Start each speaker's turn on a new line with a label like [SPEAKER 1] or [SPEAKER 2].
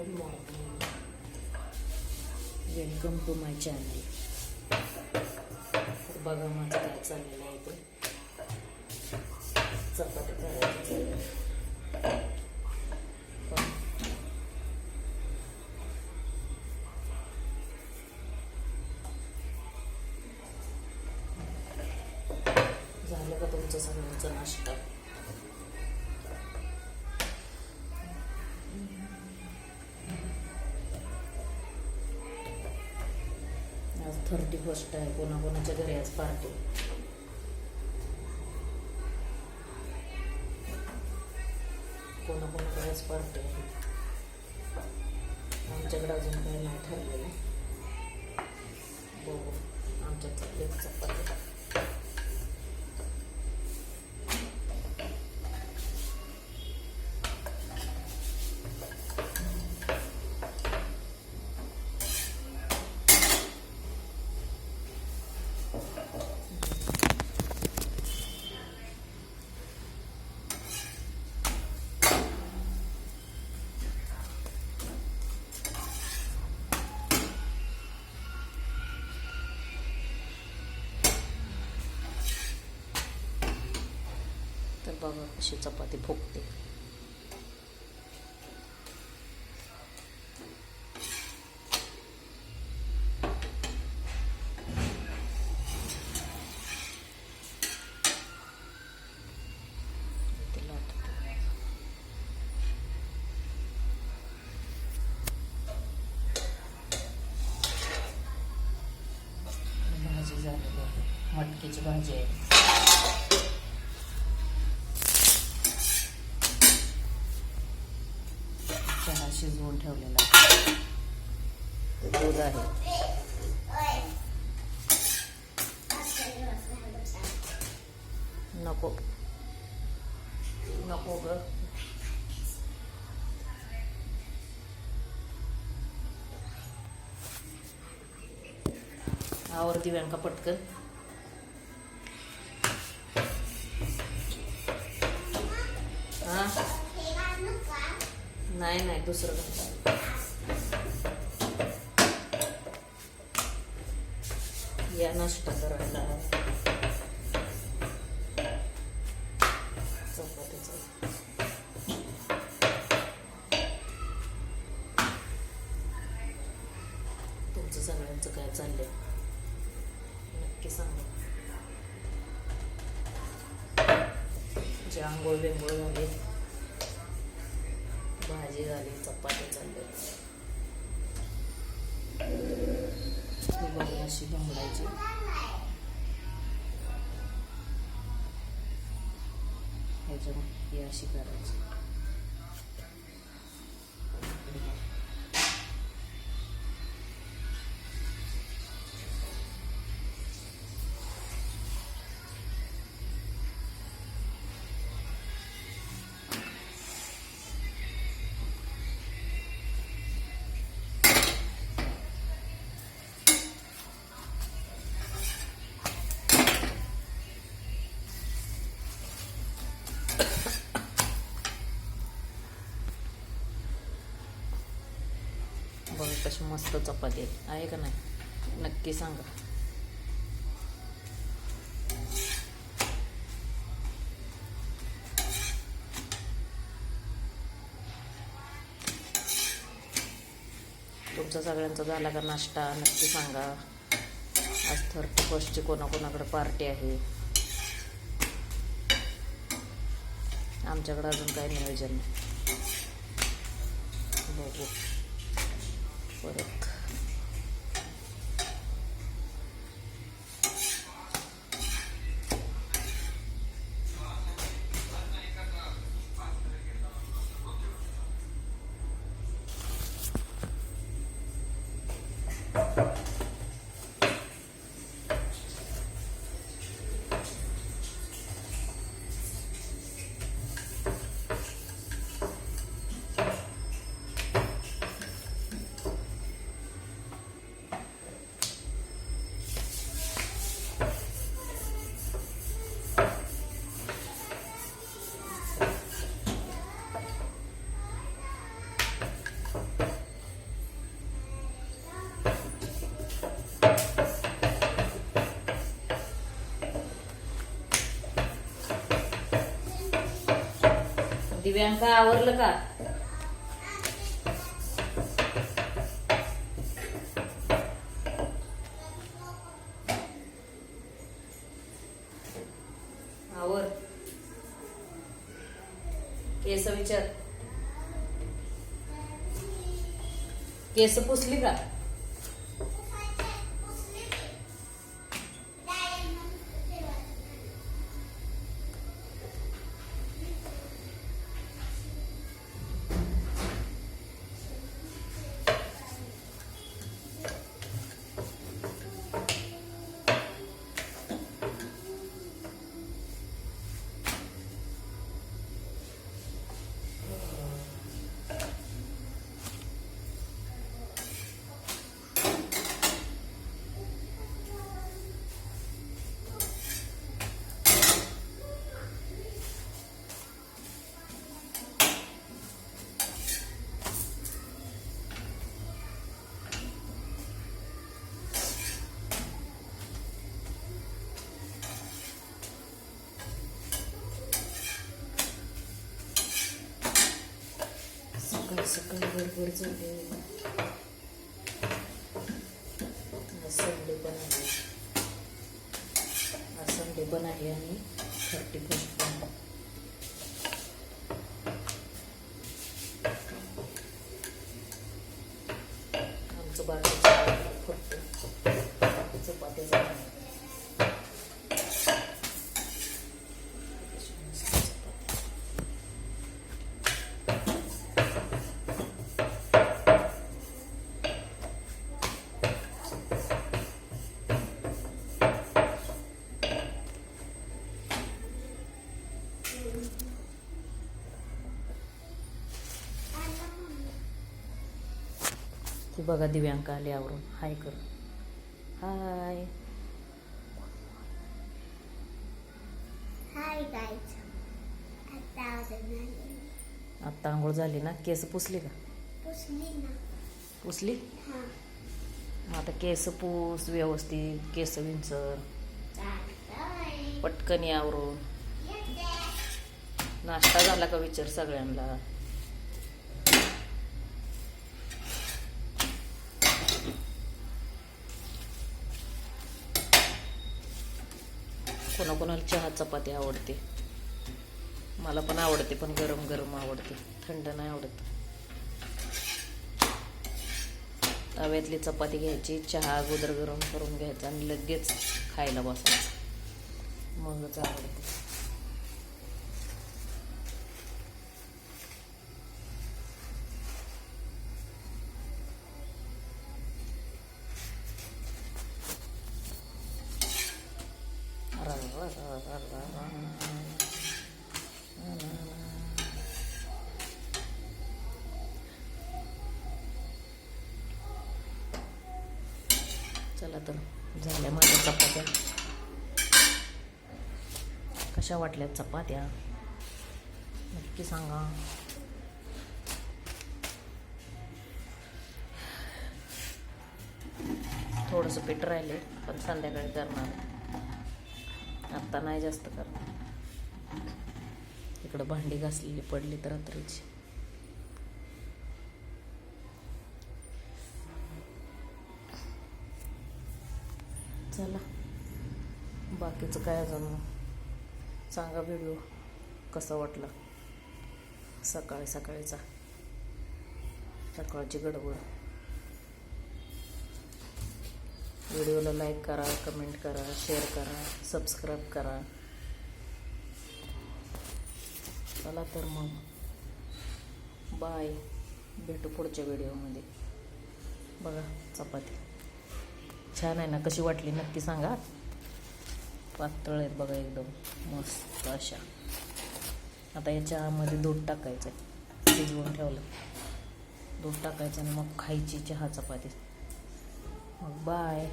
[SPEAKER 1] Good morning, welcome to my channel. बघा माझं काय चाललेलं आहे ते. चपाती करायची झालं का तुमचं सगळ्यांचा नाश्ता? आज 31 आहे. कोणाकोणाच्या घरी आज पार्टी? कोणाकोणाकडे आज पार्टी आहे? आमच्याकडे अजून काही नाही ठरलेलं. हो, आमच्याकडे चपाती. तर बघा कशी चपाती फुगते. भाजी झालेली आहे, मटकीची भाजी आहे. चहा शिजवून ठेवलेला आहे. दूध आहे. नको नको ग. आवरती बँका पटकन. हा नाही नाही, दुसरं घाल. या नाश्ता करायला चपातीचा. तुमचं सगळ्यांचं काय चाललंय नक्की सांगा. जे आंघोळ बिंघोळ झाले, भाजी झाली, चपाती चालले. बघा अशी घालायची. ह्याच्यामध्ये अशी करायची. बघा कशी मस्त चपाती आहे का नाही नक्की सांगा. तुमचा सगळ्यांचा झाला का नाश्ता नक्की सांगा. आज 31ची कोणाकोणाकडे पार्टी आहे. आमच्याकडे अजून काही नियोजन नाही. बघू परत. दिव्यांका आवरलं का? आवर. केस विचार. केस पुसली का? सकाळी गडबड झाली. संडे पण आहे. आज संडे पण आहे आणि 31 पण. आमचं बाकीचं फक्त चपात्याचं आहे. ती बघा दिव्यांका आली आवरून. हाय कर. हाय.
[SPEAKER 2] Hi guys.
[SPEAKER 1] आत्ता आंघोळ झाली ना? केस पुसली का? पुसली? मग आता केस पूस व्यवस्थित. केस विंचर. पटकन आवरून. नाश्ता झाला का विचार सगळ्यांना. कोणाकोणाला चहा चपाती आवडते. मला पण आवडते, पण गरम गरम आवडते, थंड नाही आवडत. तव्यातली चपाती घ्यायची, चहा अगोदर गरम करून घ्यायचा आणि लगेच खायला बसायचं, मगच आवडते. चला तर झाल्या माझ्या चपात्या. कशा वाटल्या चपात्या नक्की सांगा. थोडंसं पीठ राहिले, पण संध्याकाळी करणार. आत्ता नाही जास्त करणार. इकडं भांडी घासलेली पडली तर रात्रीची. चला बाकीचं काय अजून सांगा. व्हिडिओ कसा वाटला सकाळची गडबड. व्हिडिओला लाईक करा, कमेंट करा, शेअर करा, सबस्क्राईब करा. चला तर मग बाय. भेटू पुढच्या व्हिडिओमध्ये. बघा चपाती छान आहे ना? कशी वाटली नक्की सांगा. पातळ आहेत बघा एकदम मस्त अशा. आता याच्यामध्ये दूध टाकायचं आहे. शिजवून ठेवलं दूध टाकायचं आणि मग खायची चहा चपाती. मग बाय.